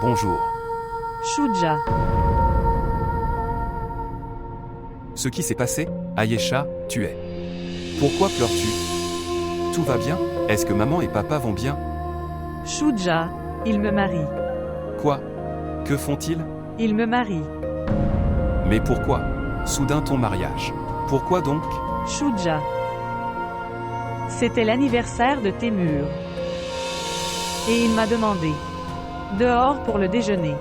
Bonjour. Shuja. Ce qui s'est passé, Ayesha, tu es. Pourquoi pleures-tu? Tout va bien? Est-ce que maman et papa vont bien? Shuja, il me marie. Quoi? Que font-ils? Il me marie. Mais pourquoi? Soudain ton mariage. Pourquoi donc? Shuja. C'était l'anniversaire de Témur. Et il m'a demandé. Dehors pour le déjeuner.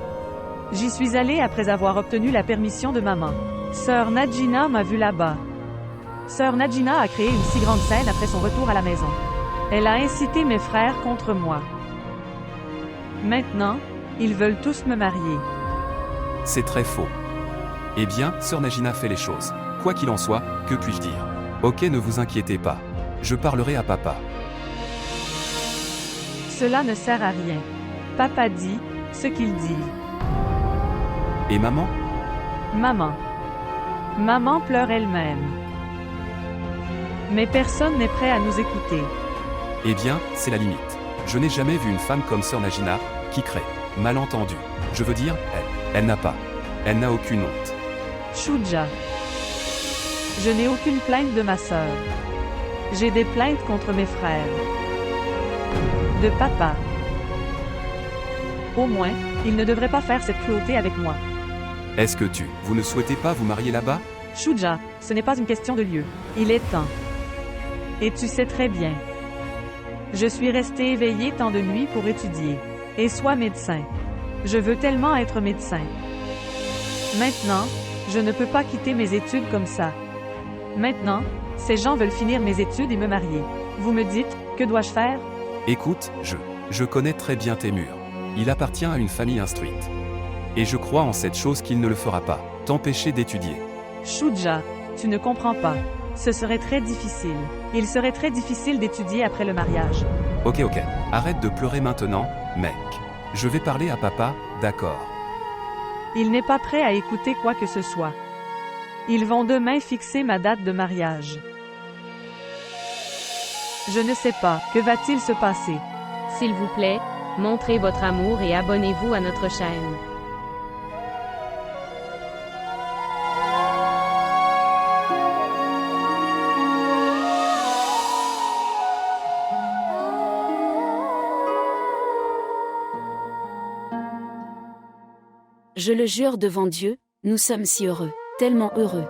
J'y suis allée après avoir obtenu la permission de maman. Sœur Najina m'a vu là-bas. Sœur Najina a créé une si grande scène après son retour à la maison. Elle a incité mes frères contre moi. Maintenant, ils veulent tous me marier. C'est très faux. Eh bien, Sœur Najina fait les choses. Quoi qu'il en soit, que puis-je dire? Ok, ne vous inquiétez pas. Je parlerai à papa. Cela ne sert à rien. Papa dit ce qu'il dit. Et maman? Maman. Maman pleure elle-même. Mais personne n'est prêt à nous écouter. Eh bien, c'est la limite. Je n'ai jamais vu une femme comme Sœur Najina, qui crée. Malentendu. Je veux dire, elle n'a pas. Elle n'a aucune honte. Shuja. Je n'ai aucune plainte de ma sœur. J'ai des plaintes contre mes frères. De papa. Au moins, il ne devrait pas faire cette cruauté avec moi. Est-ce que vous ne souhaitez pas vous marier là-bas? Shuja, ce n'est pas une question de lieu. Il est temps. Et tu sais très bien. Je suis restée éveillée tant de nuits pour étudier. Et sois médecin. Je veux tellement être médecin. Maintenant, je ne peux pas quitter mes études comme ça. Maintenant, ces gens veulent finir mes études et me marier. Vous me dites, que dois-je faire? Écoute, je connais très bien Témur. Il appartient à une famille instruite. Et je crois en cette chose qu'il ne le fera pas, t'empêcher d'étudier. Shuja, tu ne comprends pas. Ce serait très difficile. Il serait très difficile d'étudier après le mariage. Ok, arrête de pleurer maintenant, mec. Je vais parler à papa, d'accord. Il n'est pas prêt à écouter quoi que ce soit. Ils vont demain fixer ma date de mariage. Je ne sais pas, que va-t-il se passer? S'il vous plaît, montrez votre amour et abonnez-vous à notre chaîne. Je le jure devant Dieu, nous sommes si heureux, tellement heureux,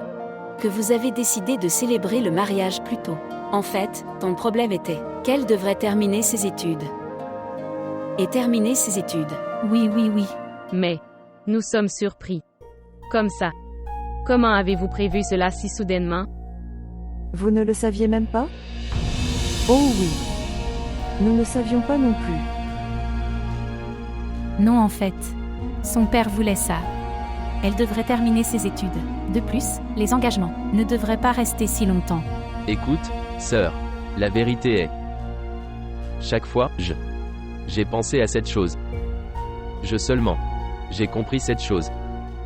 que vous avez décidé de célébrer le mariage plus tôt. En fait, ton problème était qu'elle devrait terminer ses études. Et terminer ses études. Oui. Mais, nous sommes surpris. Comme ça. Comment avez-vous prévu cela si soudainement? Vous ne le saviez même pas? Oh oui. Nous ne savions pas non plus. Non en fait. Son père voulait ça. Elle devrait terminer ses études. De plus, les engagements ne devraient pas rester si longtemps. Écoute, sœur, la vérité est... Chaque fois, j'ai pensé à cette chose. J'ai compris cette chose.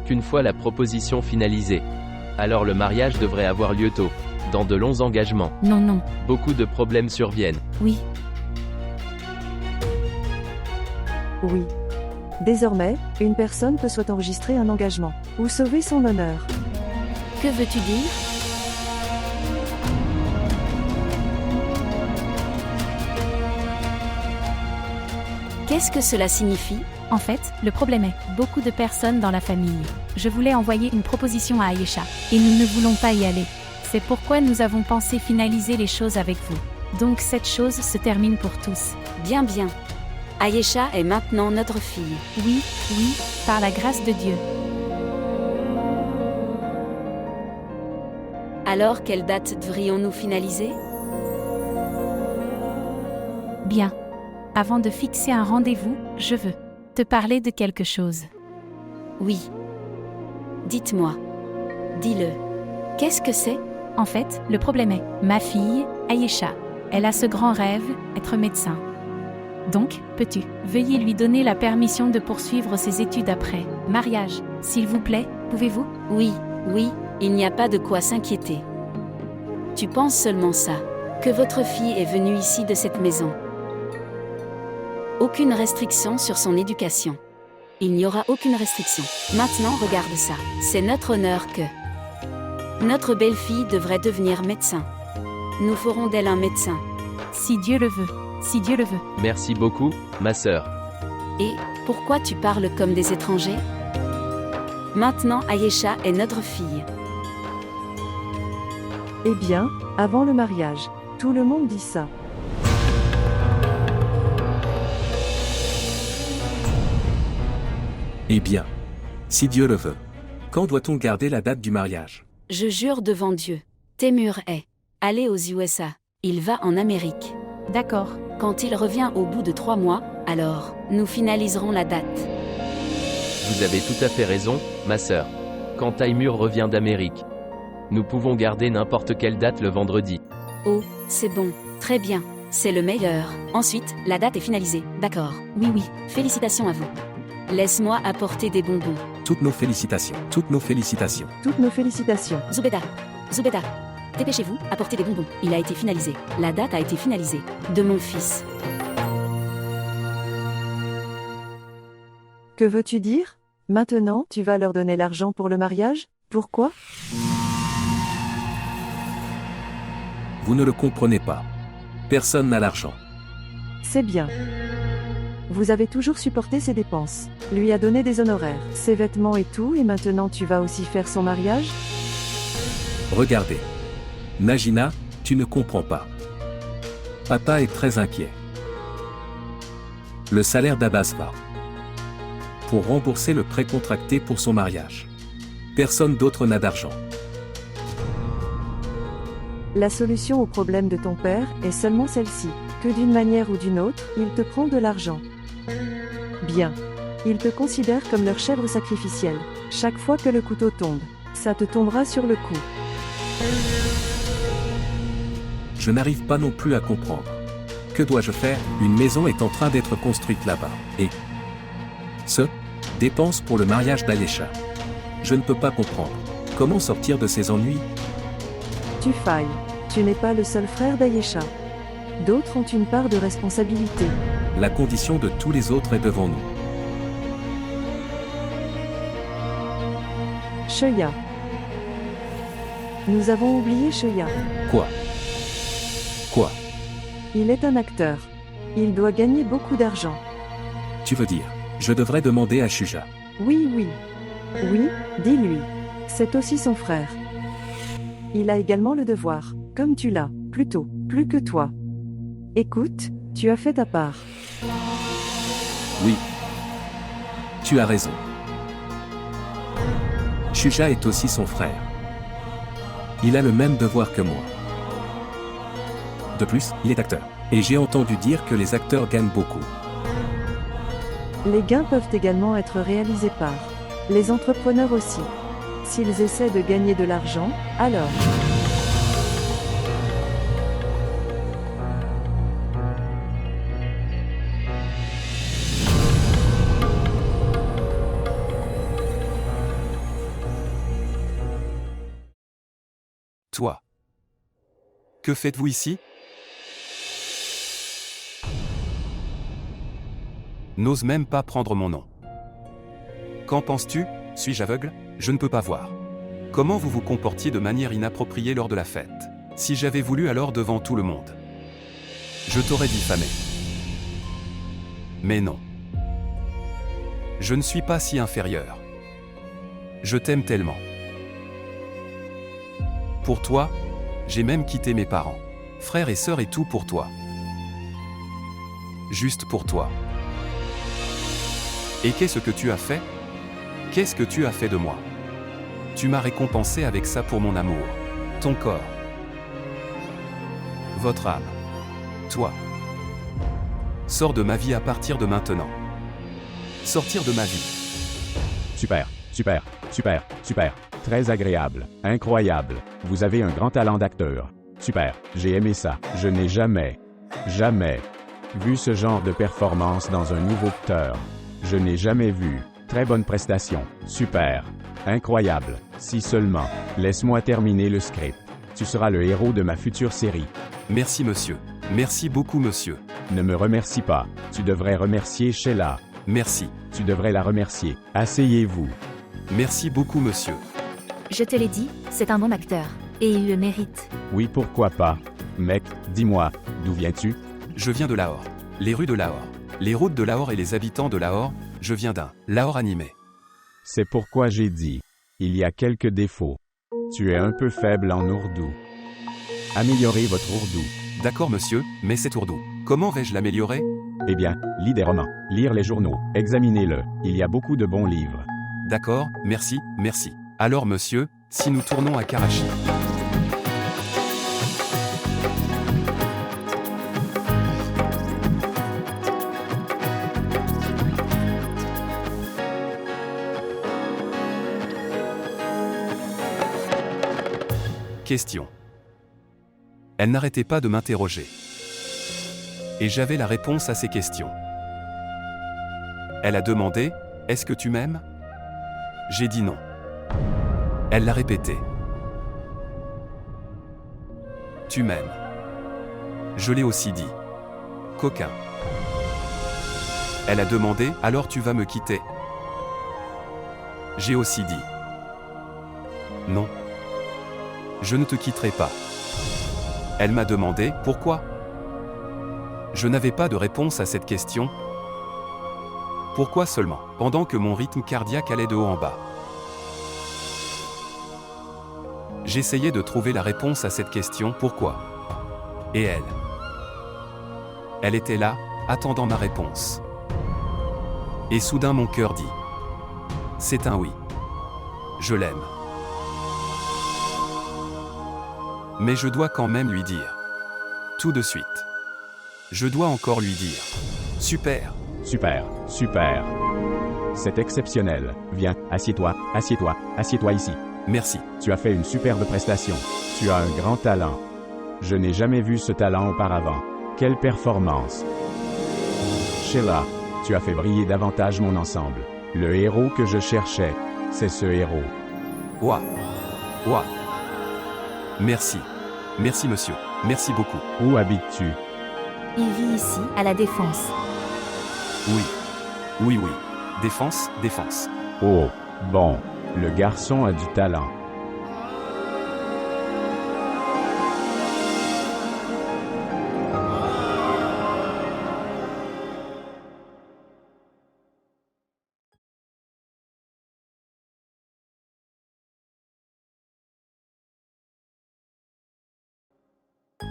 Qu'une fois la proposition finalisée, alors le mariage devrait avoir lieu tôt, dans de longs engagements. Non. Beaucoup de problèmes surviennent. Oui. Oui. Désormais, une personne peut soit enregistrer un engagement, ou sauver son honneur. Que veux-tu dire? Qu'est-ce que cela signifie? En fait, le problème est, beaucoup de personnes dans la famille. Je voulais envoyer une proposition à Ayesha, et nous ne voulons pas y aller. C'est pourquoi nous avons pensé finaliser les choses avec vous. Donc cette chose se termine pour tous. Bien. Ayesha est maintenant notre fille. Oui, par la grâce de Dieu. Alors quelle date devrions-nous finaliser? Bien. Avant de fixer un rendez-vous, je veux te parler de quelque chose. Oui. Dites-moi. Dis-le. Qu'est-ce que c'est? En fait, le problème est, ma fille, Ayesha, elle a ce grand rêve, être médecin. Donc, peux-tu, veuillez lui donner la permission de poursuivre ses études après mariage, s'il vous plaît, pouvez-vous? Oui, il n'y a pas de quoi s'inquiéter. Tu penses seulement ça, que votre fille est venue ici de cette maison. Aucune restriction sur son éducation. Il n'y aura aucune restriction. Maintenant, regarde ça. C'est notre honneur que notre belle-fille devrait devenir médecin. Nous ferons d'elle un médecin. Si Dieu le veut. Si Dieu le veut. Merci beaucoup, ma sœur. Et pourquoi tu parles comme des étrangers? Maintenant, Ayesha est notre fille. Eh bien, avant le mariage. Tout le monde dit ça. Eh bien, si Dieu le veut. Quand doit-on garder la date du mariage? Je jure devant Dieu. Témur est allé aux USA. Il va en Amérique. D'accord. Quand il revient au bout de 3 mois, alors, nous finaliserons la date. Vous avez tout à fait raison, ma sœur. Quand Taimur revient d'Amérique, nous pouvons garder n'importe quelle date le vendredi. Oh, c'est bon. Très bien. C'est le meilleur. Ensuite, la date est finalisée. D'accord. Oui, oui. Félicitations à vous. Laisse-moi apporter des bonbons. Toutes nos félicitations. Toutes nos félicitations. Toutes nos félicitations. Zubeda. Zubeda. Dépêchez-vous, apportez des bonbons. Il a été finalisé. La date a été finalisée. De mon fils. Que veux-tu dire? Maintenant, tu vas leur donner l'argent pour le mariage? Pourquoi? Vous ne le comprenez pas. Personne n'a l'argent. C'est bien. Vous avez toujours supporté ses dépenses. Lui a donné des honoraires, ses vêtements et tout, et maintenant tu vas aussi faire son mariage? Regardez. Najina, tu ne comprends pas. Papa est très inquiet. Le salaire d'Abbas va pour rembourser le prêt contracté pour son mariage. Personne d'autre n'a d'argent. La solution au problème de ton père est seulement celle-ci, que d'une manière ou d'une autre, il te prend de l'argent. Bien. Ils te considèrent comme leur chèvre sacrificielle. Chaque fois que le couteau tombe, ça te tombera sur le cou. Je n'arrive pas non plus à comprendre. Que dois-je faire? Une maison est en train d'être construite là-bas. Et dépenses pour le mariage d'Ayesha. Je ne peux pas comprendre. Comment sortir de ces ennuis? Tu failles. Tu n'es pas le seul frère d'Ayesha. D'autres ont une part de responsabilité. La condition de tous les autres est devant nous. Sheuya. Nous avons oublié Sheuya. Quoi? Il est un acteur. Il doit gagner beaucoup d'argent. Tu veux dire, je devrais demander à Shuja. Oui, oui. Oui, dis-lui. C'est aussi son frère. Il a également le devoir, comme tu l'as, plutôt, plus que toi. Écoute, tu as fait ta part. Oui. Tu as raison. Shuja est aussi son frère. Il a le même devoir que moi. De plus, il est acteur. Et j'ai entendu dire que les acteurs gagnent beaucoup. Les gains peuvent également être réalisés par les entrepreneurs aussi. S'ils essaient de gagner de l'argent, alors... Toi. Que faites-vous ici? N'ose même pas prendre mon nom. Qu'en penses-tu? Suis-je aveugle? Je ne peux pas voir. Comment vous vous comportiez de manière inappropriée lors de la fête? Si j'avais voulu alors devant tout le monde, je t'aurais diffamé. Mais non. Je ne suis pas si inférieur. Je t'aime tellement. Pour toi, j'ai même quitté mes parents, frères et sœurs et tout pour toi. Juste pour toi. Et qu'est-ce que tu as fait? Qu'est-ce que tu as fait de moi? Tu m'as récompensé avec ça pour mon amour. Ton corps. Votre âme. Toi. Sors de ma vie à partir de maintenant. Sortir de ma vie. Super, super, super, super. Très agréable, incroyable. Vous avez un grand talent d'acteur. Super, j'ai aimé ça. Je n'ai jamais vu ce genre de performance dans un nouveau acteur. Je n'ai jamais vu. Très bonne prestation. Super. Incroyable. Si seulement. Laisse-moi terminer le script. Tu seras le héros de ma future série. Merci monsieur. Merci beaucoup monsieur. Ne me remercie pas. Tu devrais remercier Sheila. Merci. Tu devrais la remercier. Asseyez-vous. Merci beaucoup, monsieur. Je te l'ai dit, c'est un bon acteur. Et il le mérite. Oui, pourquoi pas. Mec, dis-moi, d'où viens-tu? Je viens de Lahore. Les rues de Lahore. Les routes de Lahore et les habitants de Lahore, je viens d'un Lahore animé. C'est pourquoi j'ai dit. Il y a quelques défauts. Tu es un peu faible en ourdou. Améliorez votre ourdou. D'accord, monsieur, mais c'est ourdou. Comment vais-je l'améliorer? Eh bien, lis des romans, lire les journaux, examinez-le. Il y a beaucoup de bons livres. D'accord, merci, merci. Alors, monsieur, si nous tournons à Karachi. Question. Elle n'arrêtait pas de m'interroger. Et j'avais la réponse à ces questions. Elle a demandé, « Est-ce que tu m'aimes ?» J'ai dit non. Elle l'a répété. « Tu m'aimes. » Je l'ai aussi dit. Coquin. Elle a demandé, « Alors tu vas me quitter ?» J'ai aussi dit. Non. Je ne te quitterai pas. Elle m'a demandé, pourquoi? Je n'avais pas de réponse à cette question. Pourquoi seulement, pendant que mon rythme cardiaque allait de haut en bas? J'essayais de trouver la réponse à cette question, pourquoi? Et elle? Elle était là, attendant ma réponse. Et soudain mon cœur dit. C'est un oui. Je l'aime. Mais je dois quand même lui dire. Tout de suite. Je dois encore lui dire. Super. Super, super. C'est exceptionnel. Viens, assieds-toi, assieds-toi, assieds-toi ici. Merci. Tu as fait une superbe prestation. Tu as un grand talent. Je n'ai jamais vu ce talent auparavant. Quelle performance. Sheila, tu as fait briller davantage mon ensemble. Le héros que je cherchais, c'est ce héros. Ouah. Ouah. Merci. Merci monsieur. Merci beaucoup. Où habites-tu? Il vit ici, à la Défense. Oui. Oui, oui. Défense, défense. Oh, bon. Le garçon a du talent.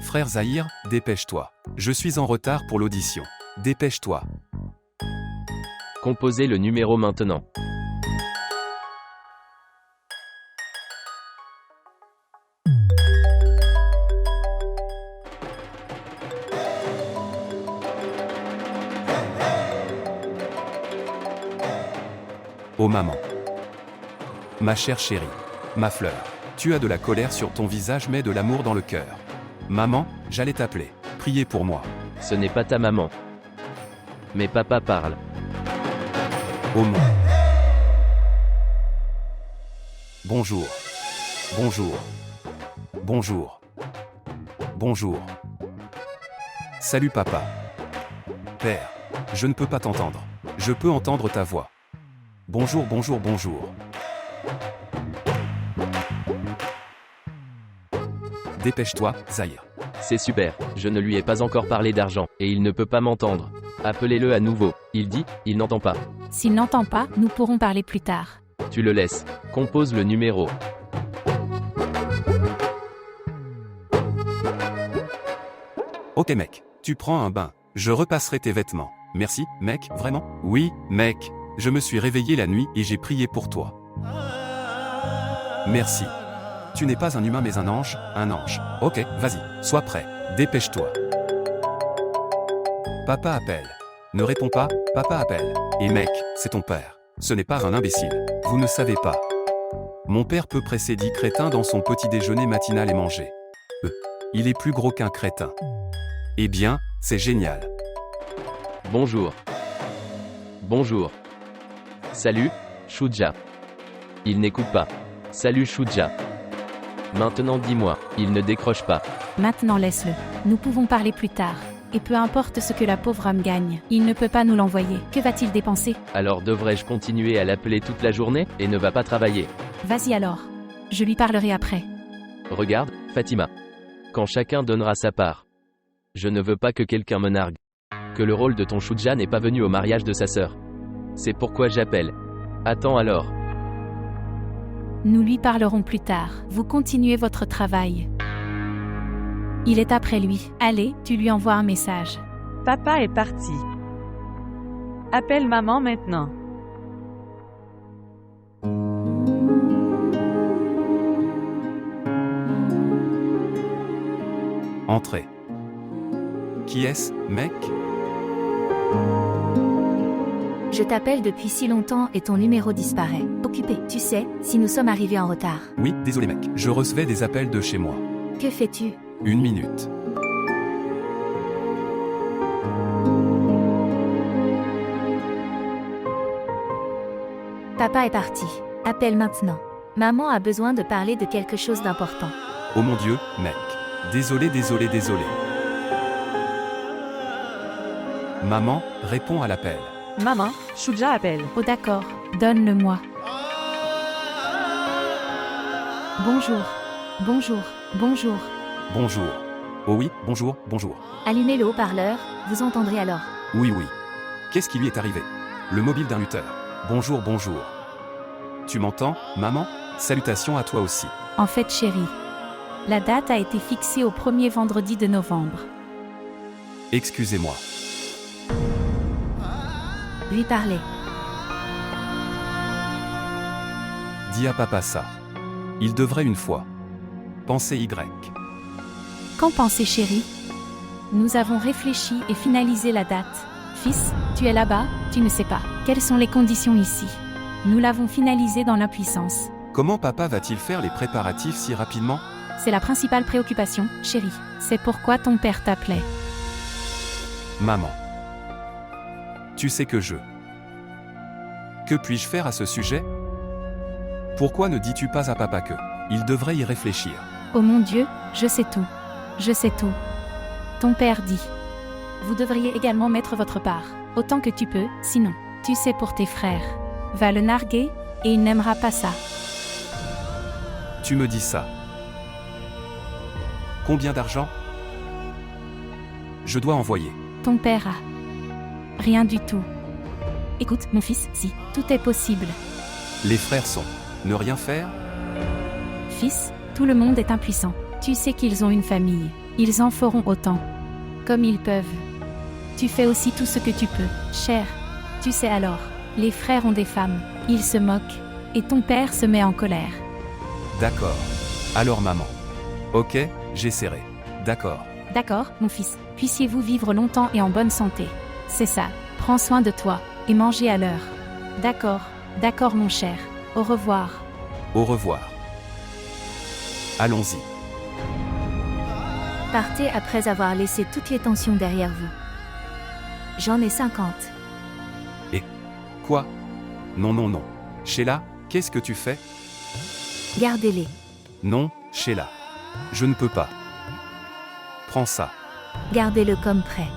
Frère Zahir, dépêche-toi. Je suis en retard pour l'audition. Dépêche-toi. Composez le numéro maintenant. Oh maman. Ma chère chérie. Ma fleur. Tu as de la colère sur ton visage mais de l'amour dans le cœur. Maman, j'allais t'appeler. Priez pour moi. Ce n'est pas ta maman. Mais papa parle. Oh mon. Bonjour. Bonjour. Bonjour. Bonjour. Salut papa. Père. Je ne peux pas t'entendre. Je peux entendre ta voix. Bonjour, bonjour, bonjour. Dépêche-toi, Zahir. C'est super, je ne lui ai pas encore parlé d'argent, et il ne peut pas m'entendre. Appelez-le à nouveau. Il dit, il n'entend pas. S'il n'entend pas, nous pourrons parler plus tard. Tu le laisses. Compose le numéro. Ok mec, tu prends un bain. Je repasserai tes vêtements. Merci, mec, vraiment? Oui, mec. Je me suis réveillé la nuit et j'ai prié pour toi. Merci. Tu n'es pas un humain mais un ange, un ange. Ok, vas-y, sois prêt. Dépêche-toi. Papa appelle. Ne réponds pas, papa appelle. Et mec, c'est ton père. Ce n'est pas un imbécile. Vous ne savez pas. Mon père peut presser 10 crétins dans son petit déjeuner matinal et manger. Il est plus gros qu'un crétin. Eh bien, c'est génial. Bonjour. Bonjour. Salut, Shuja. Il n'écoute pas. Salut Shuja. Maintenant dis-moi, il ne décroche pas. Maintenant laisse-le. Nous pouvons parler plus tard. Et peu importe ce que la pauvre âme gagne, il ne peut pas nous l'envoyer. Que va-t-il dépenser? Alors devrais-je continuer à l'appeler toute la journée et ne va pas travailler? Vas-y alors. Je lui parlerai après. Regarde, Fatima. Quand chacun donnera sa part. Je ne veux pas que quelqu'un me nargue. Que le rôle de ton Shuja n'est pas venu au mariage de sa sœur. C'est pourquoi j'appelle. Attends alors. Nous lui parlerons plus tard. Vous continuez votre travail. Il est après lui. Allez, tu lui envoies un message. Papa est parti. Appelle maman maintenant. Entrez. Qui est-ce, mec? Je t'appelle depuis si longtemps et ton numéro disparaît. Occupé, tu sais, si nous sommes arrivés en retard. Oui, désolé mec. Je recevais des appels de chez moi. Que fais-tu? 1 minute. Papa est parti. Appelle maintenant. Maman a besoin de parler de quelque chose d'important. Oh mon Dieu, mec. Désolé. Maman, réponds à l'appel. Maman, Shuja appelle. Oh d'accord, donne-le-moi. Bonjour. Bonjour. Oh oui, bonjour. Allumez le haut-parleur, vous entendrez alors. Oui. Qu'est-ce qui lui est arrivé? Le mobile d'un lutteur. Bonjour. Tu m'entends, maman? Salutations à toi aussi. En fait, chérie, la date a été fixée au premier vendredi de novembre. Excusez-moi. Lui parler. Dis à papa ça. Il devrait une fois. Penser Y. Qu'en pensez, chérie? Nous avons réfléchi et finalisé la date. Fils, tu es là-bas, tu ne sais pas. Quelles sont les conditions ici? Nous l'avons finalisé dans l'impuissance. Comment papa va-t-il faire les préparatifs si rapidement? C'est la principale préoccupation, chérie. C'est pourquoi ton père t'appelait. Maman. Tu sais que Que puis-je faire à ce sujet? Pourquoi ne dis-tu pas à papa que il devrait y réfléchir? Oh mon Dieu, je sais tout. Ton père dit. Vous devriez également mettre votre part, autant que tu peux, sinon, tu sais pour tes frères. Va le narguer, et il n'aimera pas ça. Tu me dis ça. Combien d'argent je dois envoyer? Ton père a rien du tout. Écoute, mon fils, si, tout est possible. Les frères sont ne rien faire? Fils, tout le monde est impuissant. Tu sais qu'ils ont une famille. Ils en feront autant. Comme ils peuvent. Tu fais aussi tout ce que tu peux, cher. Tu sais alors, les frères ont des femmes. Ils se moquent. Et ton père se met en colère. D'accord. Alors maman. Ok, j'essaierai. D'accord. D'accord, mon fils. Puissiez-vous vivre longtemps et en bonne santé. C'est ça. Prends soin de toi. Et mangez à l'heure. D'accord mon cher. Au revoir. Au revoir. Allons-y. Partez après avoir laissé toutes les tensions derrière vous. J'en ai 50. Quoi? Non. Sheila, qu'est-ce que tu fais? Gardez-les. Non, Sheila. Je ne peux pas. Prends ça. Gardez-le comme prêt.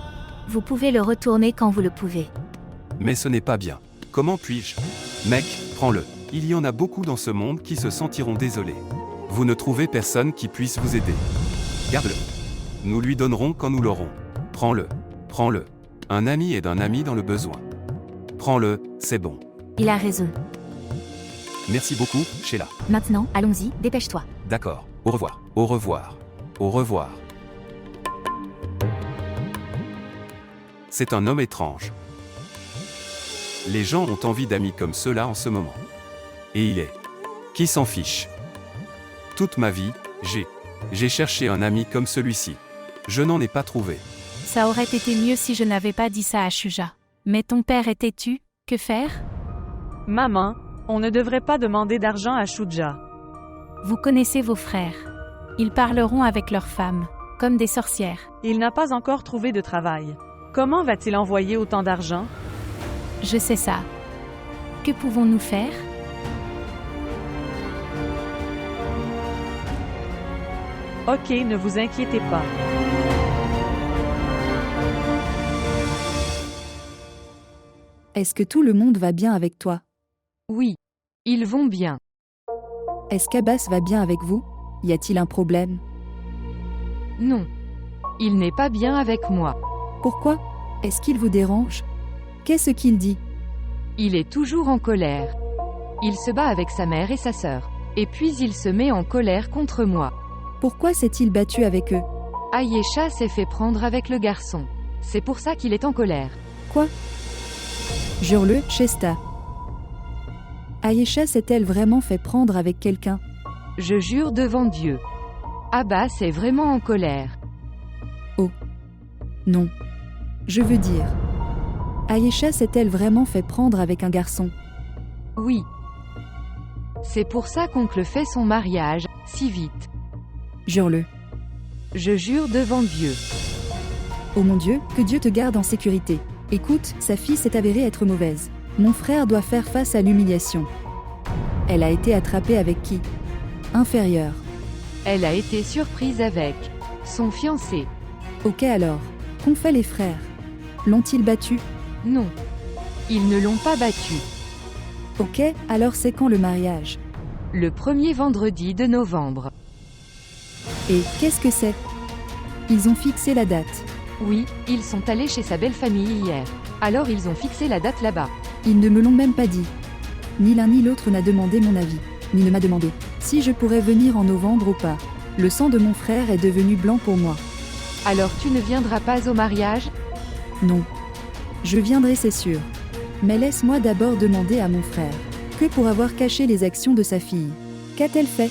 Vous pouvez le retourner quand vous le pouvez. Mais ce n'est pas bien. Comment puis-je? Mec, prends-le. Il y en a beaucoup dans ce monde qui se sentiront désolés. Vous ne trouvez personne qui puisse vous aider. Garde-le. Nous lui donnerons quand nous l'aurons. Prends-le. Un ami aide un ami dans le besoin. Prends-le, c'est bon. Il a raison. Merci beaucoup, Sheila. Maintenant, allons-y, dépêche-toi. D'accord. Au revoir. C'est un homme étrange. Les gens ont envie d'amis comme ceux-là en ce moment. Et il est. Qui s'en fiche? Toute ma vie, j'ai cherché un ami comme celui-ci. Je n'en ai pas trouvé. Ça aurait été mieux si je n'avais pas dit ça à Shuja. Mais ton père est têtu, que faire? Maman, on ne devrait pas demander d'argent à Shuja. Vous connaissez vos frères. Ils parleront avec leurs femmes, comme des sorcières. Il n'a pas encore trouvé de travail. Comment va-t-il envoyer autant d'argent? Je sais ça. Que pouvons-nous faire? Ok, ne vous inquiétez pas. Est-ce que tout le monde va bien avec toi? Oui. Ils vont bien. Est-ce qu'Abbas va bien avec vous? Y a-t-il un problème? Non. Il n'est pas bien avec moi. Pourquoi? Est-ce qu'il vous dérange? Qu'est-ce qu'il dit? Il est toujours en colère. Il se bat avec sa mère et sa sœur. Et puis il se met en colère contre moi. Pourquoi s'est-il battu avec eux? Ayesha s'est fait prendre avec le garçon. C'est pour ça qu'il est en colère. Quoi? Jure-le, Shesta. Ayesha s'est-elle vraiment fait prendre avec quelqu'un? Je jure devant Dieu. Abbas est vraiment en colère. Oh. Non. Je veux dire. Ayesha s'est-elle vraiment fait prendre avec un garçon? Oui. C'est pour ça qu'oncle fait son mariage, si vite. Jure-le. Je jure devant Dieu. Oh mon Dieu, que Dieu te garde en sécurité. Écoute, sa fille s'est avérée être mauvaise. Mon frère doit faire face à l'humiliation. Elle a été attrapée avec qui? Inférieur. Elle a été surprise avec son fiancé. Ok alors. Qu'ont fait les frères? L'ont-ils battu? Non. Ils ne l'ont pas battu. Ok, alors c'est quand le mariage? Le premier vendredi de novembre. Et qu'est-ce que c'est? Ils ont fixé la date. Oui, ils sont allés chez sa belle famille hier. Alors ils ont fixé la date là-bas. Ils ne me l'ont même pas dit. Ni l'un ni l'autre n'a demandé mon avis, ni ne m'a demandé si je pourrais venir en novembre ou pas. Le sang de mon frère est devenu blanc pour moi. Alors tu ne viendras pas au mariage? Non. Je viendrai, c'est sûr. Mais laisse-moi d'abord demander à mon frère. Que pour avoir caché les actions de sa fille? Qu'a-t-elle fait?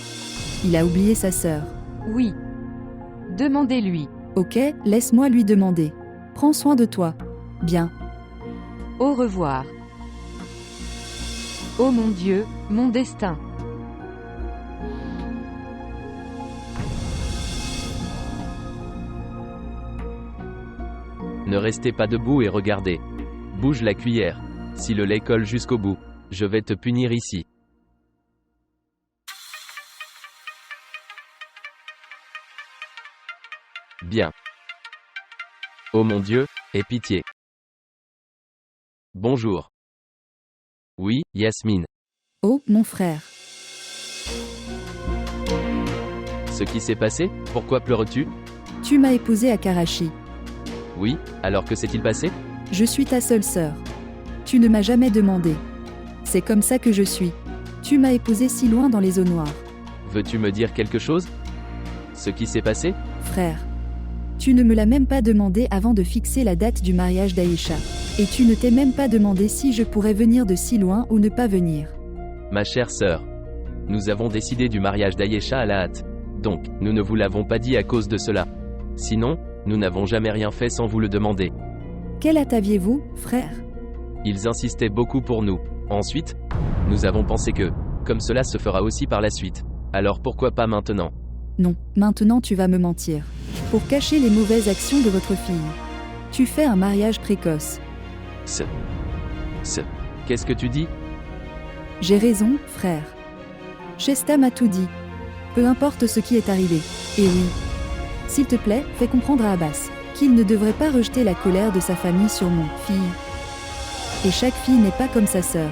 Il a oublié sa sœur. Oui. Demandez-lui. Ok, laisse-moi lui demander. Prends soin de toi. Bien. Au revoir. Oh mon Dieu, mon destin. Ne restez pas debout et regardez. Bouge la cuillère. Si le lait colle jusqu'au bout, je vais te punir ici. Bien. Oh mon Dieu, aie pitié. Bonjour. Oui, Yasmine. Oh, mon frère. Ce qui s'est passé? Pourquoi pleures-tu? Tu m'as épousé à Karachi. Oui, alors que s'est-il passé? Je suis ta seule sœur. Tu ne m'as jamais demandé. C'est comme ça que je suis. Tu m'as épousé si loin dans les eaux noires. Veux-tu me dire quelque chose? Ce qui s'est passé? Frère. Tu ne me l'as même pas demandé avant de fixer la date du mariage d'Aïcha. Et tu ne t'es même pas demandé si je pourrais venir de si loin ou ne pas venir. Ma chère sœur. Nous avons décidé du mariage d'Ayesha à la hâte. Donc, nous ne vous l'avons pas dit à cause de cela. Sinon, nous n'avons jamais rien fait sans vous le demander. Quelle hâte aviez-vous, frère? Ils insistaient beaucoup pour nous. Ensuite, nous avons pensé que, comme cela se fera aussi par la suite. Alors pourquoi pas maintenant? Non, maintenant tu vas me mentir. Pour cacher les mauvaises actions de votre fille. Tu fais un mariage précoce. Qu'est-ce que tu dis? J'ai raison, frère. Shesta m'a tout dit. Peu importe ce qui est arrivé. Et oui. S'il te plaît, fais comprendre à Abbas qu'il ne devrait pas rejeter la colère de sa famille sur mon fille. Et chaque fille n'est pas comme sa sœur.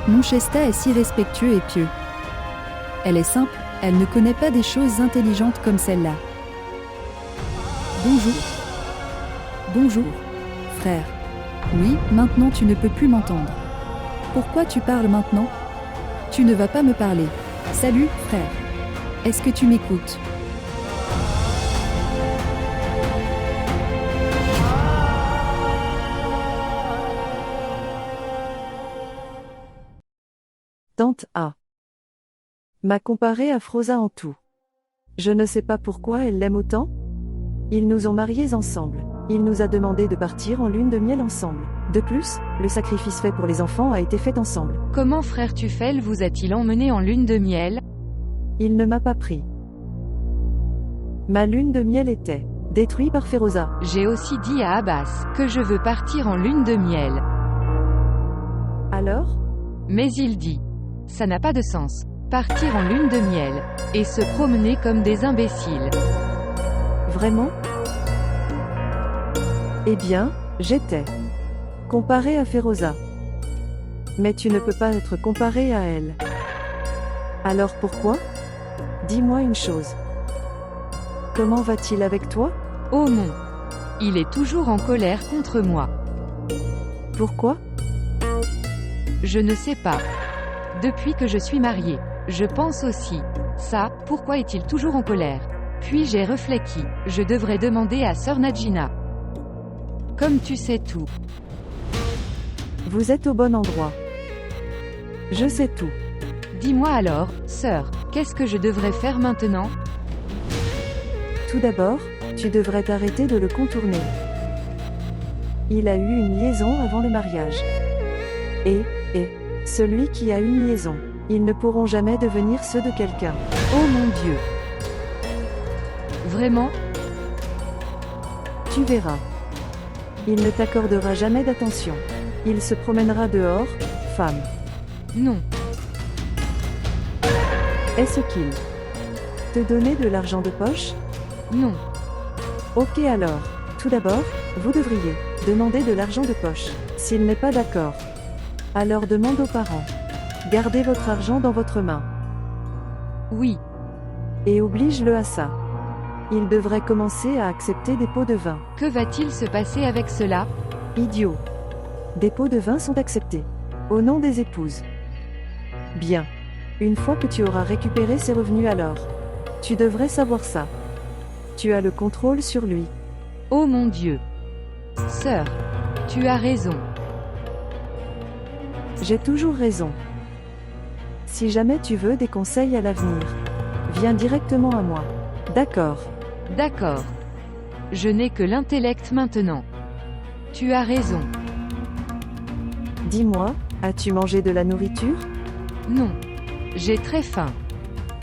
Mon Shesta est si respectueux et pieux. Elle est simple, elle ne connaît pas des choses intelligentes comme celle-là. Bonjour. Bonjour, frère. Oui, maintenant tu ne peux plus m'entendre. Pourquoi tu parles maintenant? Tu ne vas pas me parler. Salut, frère. Est-ce que tu m'écoutes? Tante A. M'a comparé à Froza en tout. Je ne sais pas pourquoi elle l'aime autant. Ils nous ont mariés ensemble. Il nous a demandé de partir en lune de miel ensemble. De plus, le sacrifice fait pour les enfants a été fait ensemble. Comment frère Tufel vous a-t-il emmené en lune de miel? Il ne m'a pas pris. Ma lune de miel était détruite par Feroza. J'ai aussi dit à Abbas que je veux partir en lune de miel. Alors? Mais il dit, ça n'a pas de sens. Partir en lune de miel et se promener comme des imbéciles. Vraiment? Eh bien, j'étais. Comparé à Féroza. Mais tu ne peux pas être comparé à elle. Alors pourquoi? Dis-moi une chose. Comment va-t-il avec toi? Oh non. Il est toujours en colère contre moi. Pourquoi? Je ne sais pas. Depuis que je suis mariée, je pense aussi. Ça, pourquoi est-il toujours en colère? Puis j'ai réfléchi, je devrais demander à Sœur Najina. Comme tu sais tout. Vous êtes au bon endroit. Je sais tout. Dis-moi alors, sœur, qu'est-ce que je devrais faire maintenant? Tout d'abord, tu devrais t'arrêter de le contourner. Il a eu une liaison avant le mariage. Et, celui qui a une liaison, ils ne pourront jamais devenir ceux de quelqu'un. Oh mon Dieu. Vraiment? Tu verras. Il ne t'accordera jamais d'attention. Il se promènera dehors, femme. Non. Est-ce qu'il te donnait de l'argent de poche? Non. Ok alors, tout d'abord, vous devriez demander de l'argent de poche. S'il n'est pas d'accord, alors demande aux parents. Gardez votre argent dans votre main. Oui. Et oblige-le à ça. Il devrait commencer à accepter des pots de vin. Que va-t-il se passer avec cela? Idiot. Des pots de vin sont acceptés. Au nom des épouses. Bien. Une fois que tu auras récupéré ses revenus alors. Tu devrais savoir ça. Tu as le contrôle sur lui. Oh mon Dieu. Sœur. Tu as raison. J'ai toujours raison. Si jamais tu veux des conseils à l'avenir, viens directement à moi. D'accord. D'accord. Je n'ai que l'intellect maintenant. Tu as raison. Dis-moi, as-tu mangé de la nourriture? Non. J'ai très faim.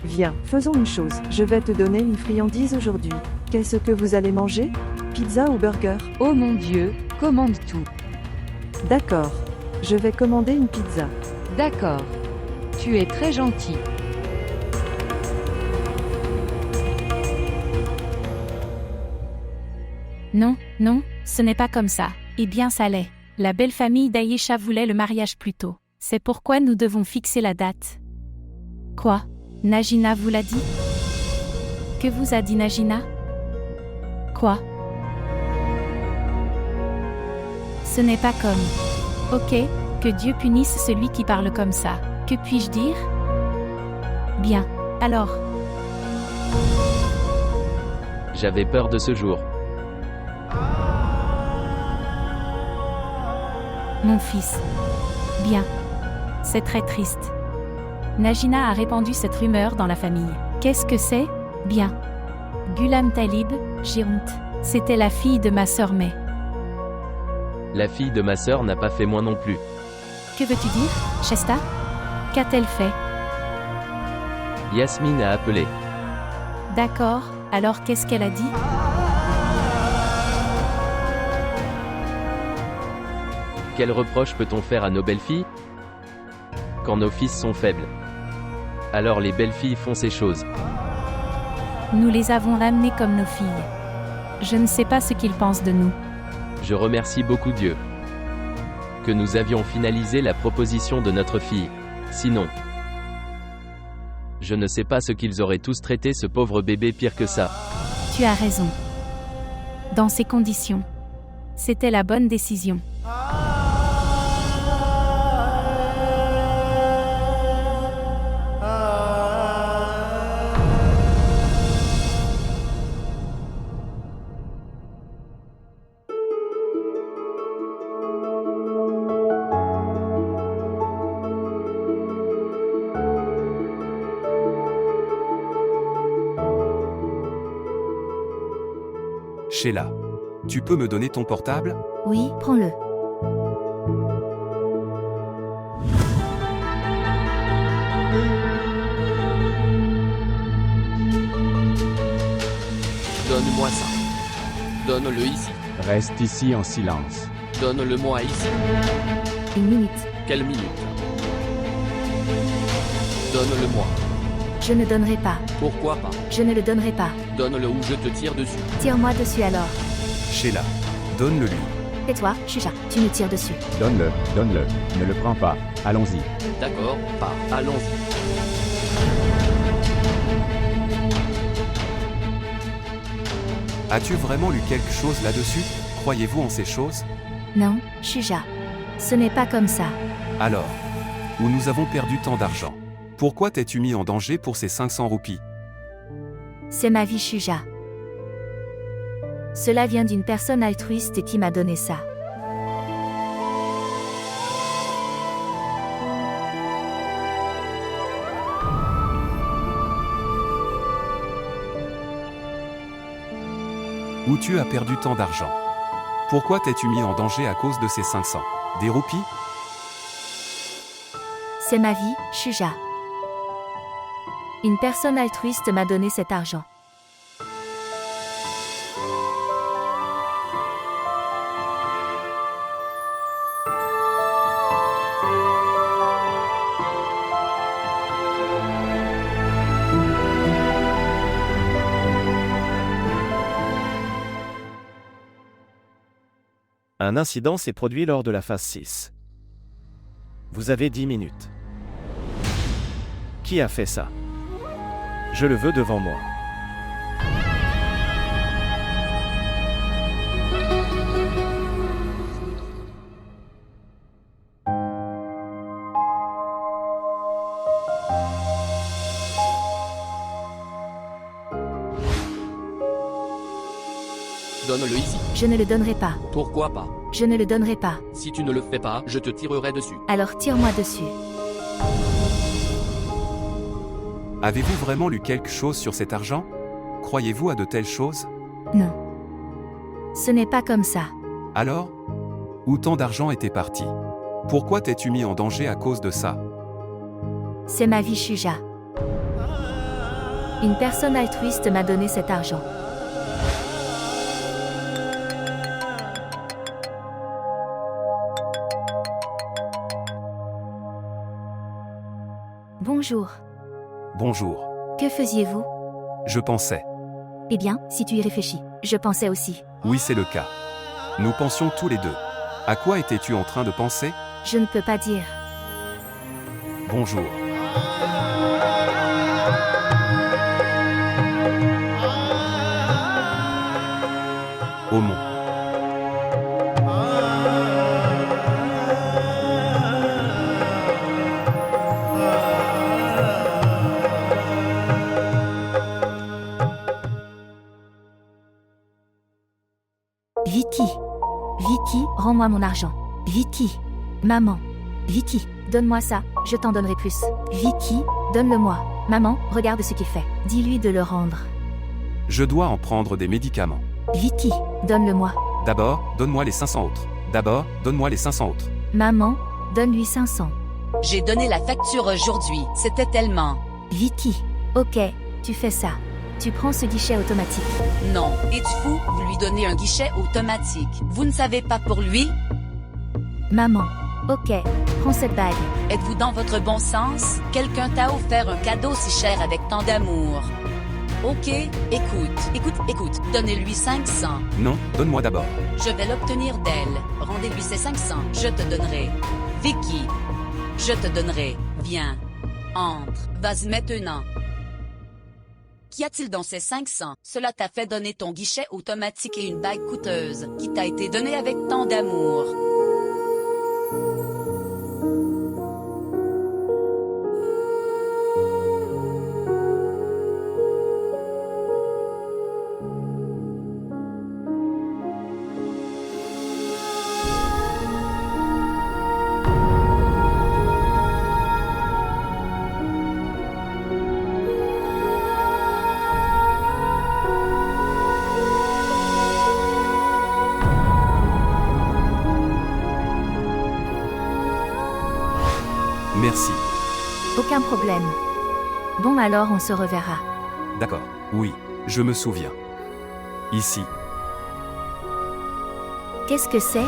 Viens, faisons une chose. Je vais te donner une friandise aujourd'hui. Qu'est-ce que vous allez manger? Pizza ou burger? Oh mon Dieu, commande tout. D'accord. Je vais commander une pizza. D'accord. Tu es très gentil. Non, non, ce n'est pas comme ça. Eh bien ça l'est. La belle famille d'Aïcha voulait le mariage plus tôt. C'est pourquoi nous devons fixer la date. Quoi? Najina vous l'a dit? Que vous a dit Najina? Quoi? Ce n'est pas comme. Ok, que Dieu punisse celui qui parle comme ça. Que puis-je dire? Bien, alors. J'avais peur de ce jour. Mon fils. Bien. C'est très triste. Najina a répandu cette rumeur dans la famille. Qu'est-ce que c'est? Bien. Ghulam Talib, j'ai honte. C'était la fille de ma sœur mais. La fille de ma sœur n'a pas fait moins non plus. Que veux-tu dire, Shesta? Qu'a-t-elle fait? Yasmine a appelé. D'accord, alors qu'est-ce qu'elle a dit? Quel reproche peut-on faire à nos belles-filles? Quand nos fils sont faibles. Alors les belles-filles font ces choses. Nous les avons ramenées comme nos filles. Je ne sais pas ce qu'ils pensent de nous. Je remercie beaucoup Dieu. Que nous avions finalisé la proposition de notre fille. Sinon, je ne sais pas ce qu'ils auraient tous traité ce pauvre bébé pire que ça. Tu as raison. Dans ces conditions, c'était la bonne décision. Sheila. Tu peux me donner ton portable? Oui, prends-le. Donne-moi ça. Donne-le ici. Reste ici en silence. Donne-le-moi ici. Une minute. Quelle minute? Donne-le-moi. Je ne donnerai pas. Pourquoi pas? Je ne le donnerai pas. Donne-le ou je te tire dessus. Tire-moi dessus alors. Sheila. Donne-le lui. Tais-toi, Shuja, tu nous tires dessus. Donne-le, donne-le. Ne le prends pas. Allons-y. D'accord, pas. Allons-y. As-tu vraiment lu quelque chose là-dessus? Croyez-vous en ces choses? Non, Shuja. Ce n'est pas comme ça. Alors, où nous avons perdu tant d'argent? Pourquoi t'es-tu mis en danger pour ces 500 roupies? C'est ma vie, Shuja. Cela vient d'une personne altruiste qui m'a donné ça. Où tu as perdu tant d'argent? Pourquoi t'es-tu mis en danger à cause de ces 500? Des roupies? C'est ma vie, Shuja. Une personne altruiste m'a donné cet argent. Un incident s'est produit lors de la phase 6. Vous avez 10 minutes. Qui a fait ça? Je le veux devant moi. Donne-le ici. Je ne le donnerai pas. Pourquoi pas? Je ne le donnerai pas. Si tu ne le fais pas, je te tirerai dessus. Alors tire-moi dessus. Avez-vous vraiment lu quelque chose sur cet argent? Croyez-vous à de telles choses? Non. Ce n'est pas comme ça. Alors? Où tant d'argent était parti? Pourquoi t'es-tu mis en danger à cause de ça? C'est ma vie, Shuja. Une personne altruiste m'a donné cet argent. Bonjour. Bonjour. Que faisiez-vous? Je pensais. Eh bien, si tu y réfléchis, je pensais aussi. Oui, c'est le cas. Nous pensions tous les deux. À quoi étais-tu en train de penser? Je ne peux pas dire. Bonjour. Aumont. Vicky. Vicky, rends-moi mon argent. Vicky. Maman. Vicky, donne-moi ça, je t'en donnerai plus. Vicky, donne-le-moi. Maman, regarde ce qu'il fait. Dis-lui de le rendre. Je dois en prendre des médicaments. Vicky, donne-le-moi. D'abord, donne-moi les 500 autres. D'abord, donne-moi les 500 autres. Maman, donne-lui 500. J'ai donné la facture aujourd'hui, c'était tellement. Vicky, ok, tu fais ça. Tu prends ce guichet automatique. Non, es-tu fou? Vous lui donnez un guichet automatique. Vous ne savez pas pour lui? Maman, ok, prends cette bague. Êtes-vous dans votre bon sens? Quelqu'un t'a offert un cadeau si cher avec tant d'amour. Ok, écoute, donnez-lui 500. Non, donne-moi d'abord. Je vais l'obtenir d'elle. Rendez-lui ses 500, je te donnerai. Vicky, je te donnerai. Viens. Entre. Vas-y maintenant. Qu'y a-t-il dans ces 500? Cela t'a fait donner ton guichet automatique et une bague coûteuse, qui t'a été donnée avec tant d'amour. Merci. Aucun problème. Bon alors on se reverra. D'accord. Oui, je me souviens. Ici. Qu'est-ce que c'est?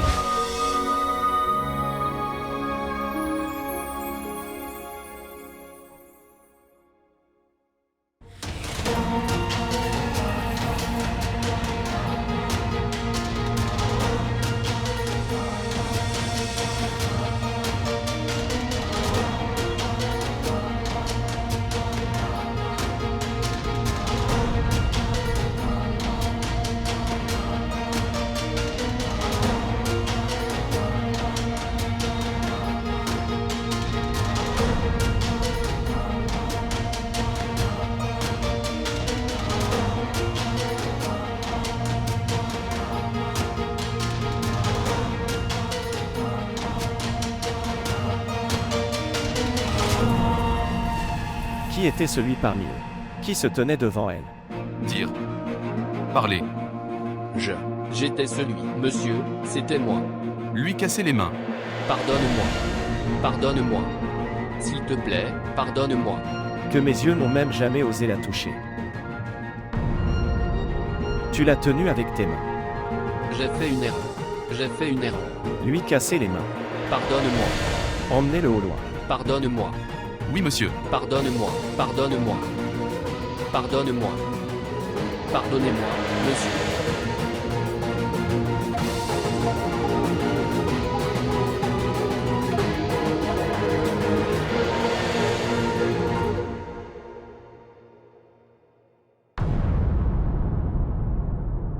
Qui était celui parmi eux qui se tenait devant elle? Dire. Parler. J'étais celui, monsieur, c'était moi. Lui casser les mains. Pardonne-moi. Pardonne-moi. S'il te plaît, pardonne-moi. Que mes yeux n'ont même jamais osé la toucher. Tu l'as tenue avec tes mains. J'ai fait une erreur. J'ai fait une erreur. Lui casser les mains. Pardonne-moi. Emmenez-le au loin. Pardonne-moi. Oui, monsieur. Pardonne-moi. Pardonne-moi. Pardonne-moi. Pardonnez-moi, monsieur.